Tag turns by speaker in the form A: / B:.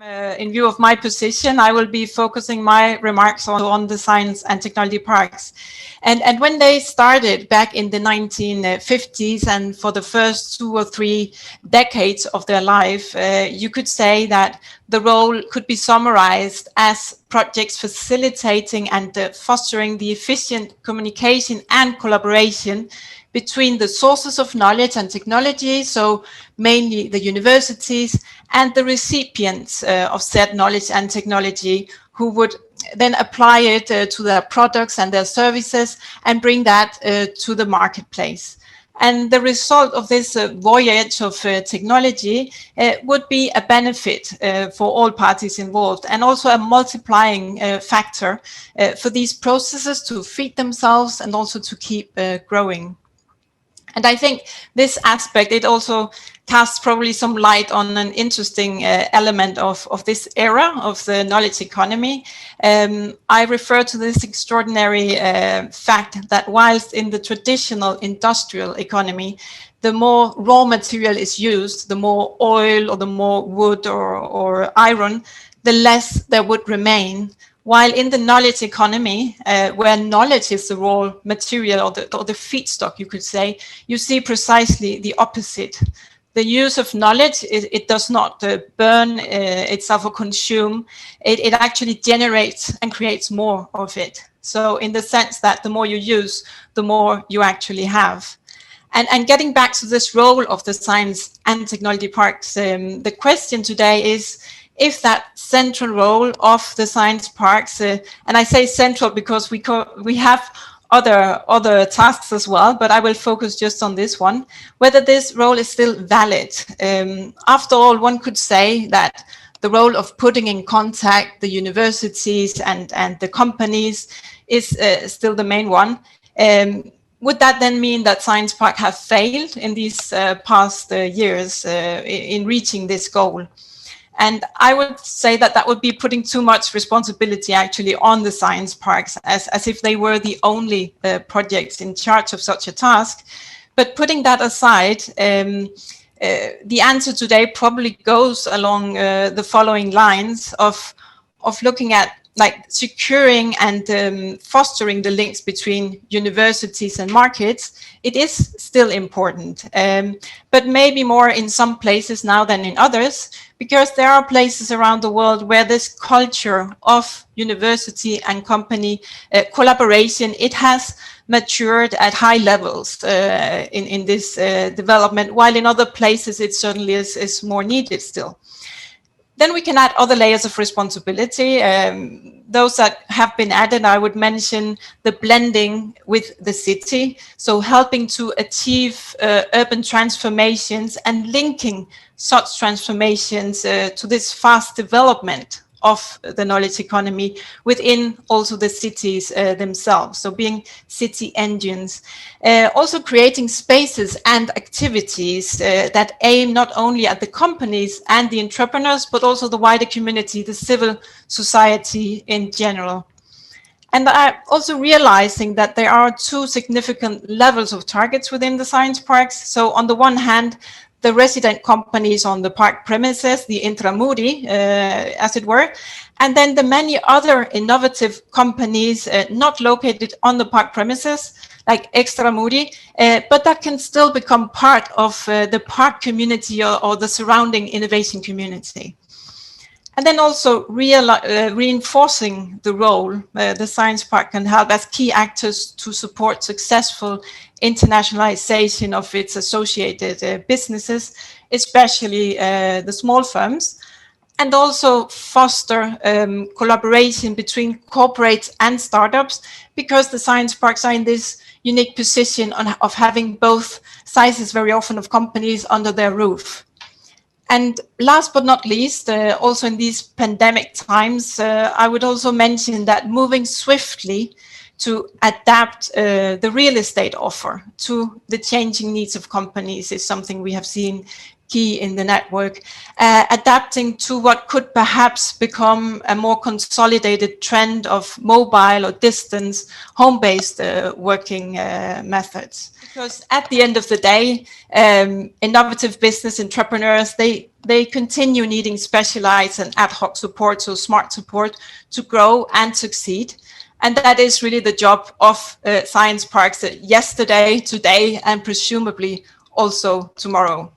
A: In view of my position, I will be focusing my remarks on the science and technology parks. And when they started back in the 1950s and for the first 2 or 3 decades of their life, you could say that the role could be summarized as projects facilitating and fostering the efficient communication and collaboration between the sources of knowledge and technology, so mainly the universities, and the recipients of said knowledge and technology, who would then apply it to their products and their services and bring that to the marketplace. And the result of this voyage of technology would be a benefit for all parties involved, and also a multiplying factor for these processes to feed themselves and also to keep growing. And I think this aspect, it also casts probably some light on an interesting element of this era of the knowledge economy. I refer to this extraordinary fact that whilst in the traditional industrial economy, the more raw material is used, the more oil or the more wood or iron, the less there would remain. While in the knowledge economy, where knowledge is the raw material or the feedstock, you could say, you see precisely the opposite. The use of knowledge, it does not burn itself or consume. It actually generates and creates more of it. So in the sense that the more you use, the more you actually have. And getting back to this role of the science and technology parks, the question today is, if that central role of the science parks, and I say central because we have other tasks as well, but I will focus just on this one, whether this role is still valid. After all, one could say that the role of putting in contact the universities and the companies is still the main one. Would that then mean that science parks have failed in these past years in reaching this goal? And I would say that that would be putting too much responsibility actually on the science parks, as if they were the only projects in charge of such a task. But putting that aside, the answer today probably goes along the following lines of looking at like securing and fostering the links between universities and markets. It is still important, but maybe more in some places now than in others, because there are places around the world where this culture of university and company collaboration, it has matured at high levels in this development, while in other places it certainly is more needed still. Then we can add other layers of responsibility. Those that have been added, I would mention the blending with the city. So helping to achieve urban transformations and linking such transformations to this fast development of the knowledge economy within also the cities themselves. So being city engines, also creating spaces and activities that aim not only at the companies and the entrepreneurs, but also the wider community, the civil society in general. And I'm also realizing that there are two significant levels of targets within the science parks. So on the one hand, the resident companies on the park premises, the intramuri, as it were, and then the many other innovative companies not located on the park premises, like extramuri, but that can still become part of the park community or the surrounding innovation community. And then also reinforcing the role the science park can help as key actors to support successful internationalization of its associated businesses, especially the small firms, and also foster collaboration between corporates and startups, because the science parks are in this unique position of having both sizes very often of companies under their roof. And last but not least, also in these pandemic times, I would also mention that moving swiftly to adapt the real estate offer to the changing needs of companies is something we have seen key in the network, adapting to what could perhaps become a more consolidated trend of mobile or distance home-based working methods. Because at the end of the day, innovative business entrepreneurs, they continue needing specialized and ad hoc support, so smart support, to grow and succeed. And that is really the job of science parks yesterday, today, and presumably also tomorrow.